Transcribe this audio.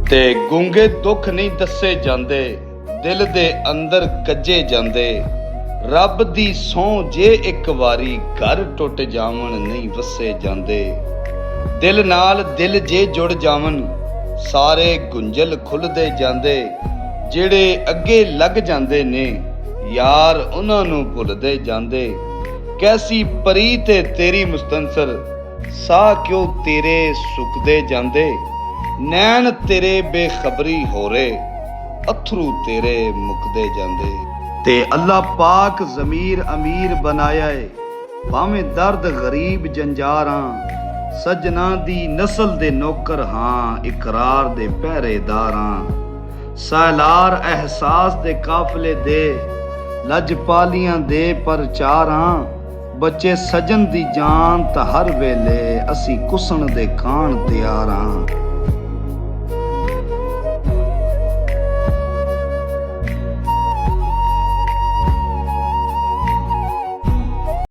ਤੇ ਗੂੰਗੇ ਦੁੱਖ ਨਹੀਂ ਦੱਸੇ ਜਾਂਦੇ, ਦਿਲ ਦੇ ਅੰਦਰ ਕੱਜੇ ਜਾਂਦੇ। ਰੱਬ ਦੀ ਸਹੁੰ ਜੇ ਇੱਕ ਵਾਰੀ ਘਰ ਟੁੱਟ ਜਾਵਣ ਨਹੀਂ ਵਸੇ ਜਾਂਦੇ। ਦਿਲ ਨਾਲ ਦਿਲ ਜੇ ਜੁੜ ਜਾਵਣ ਸਾਰੇ ਗੁੰਝਲ ਖੁੱਲਦੇ ਜਾਂਦੇ। ਜਿਹੜੇ ਅੱਗੇ ਲੱਗ ਜਾਂਦੇ ਨੇ ਯਾਰ ਉਹਨਾਂ ਨੂੰ ਭੁੱਲਦੇ ਜਾਂਦੇ। ਕੈਸੀ ਪਰੀ ਤੇ ਤੇਰੀ ਮੁਸਤਨਸਰ, ਸਾਹ ਕਿਉਂ ਤੇਰੇ ਸੁੱਕਦੇ ਜਾਂਦੇ। ਨੈਣ ਤੇਰੇ ਬੇਖਬਰੀ ਹੋ ਰੇ, ਅਥਰੂ ਤੇਰੇ ਮੁੱਕਦੇ ਜਾਂਦੇ। ਤੇ ਅੱਲਾ ਪਾਕ ਜ਼ਮੀਰ ਅਮੀਰ ਬਣਾਇਆ ਏ, ਭਾਵੇਂ ਦਰਦ ਗਰੀਬ ਜੰਜਾਰਾਂ। ਸੱਜਣਾ ਦੀ ਨਸਲ ਦੇ ਨੌਕਰ ਹਾਂ, ਇਕਰਾਰ ਦੇ ਪਹਿਰੇਦਾਰਾਂ। ਸਾਲਾਰ ਅਹਿਸਾਸ ਦੇ ਕਾਫਲੇ ਦੇ, ਲਜਪਾਲੀਆਂ ਦੇ ਪਰਚਾਰਾਂ। ਬੱਚੇ ਸਜਣ ਦੀ ਜਾਨ ਤਾਂ ਹਰ ਵੇਲੇ ਅਸੀਂ ਕੁਸਣ ਦੇ ਖਾਣ ਤਿਆਰਾਂ।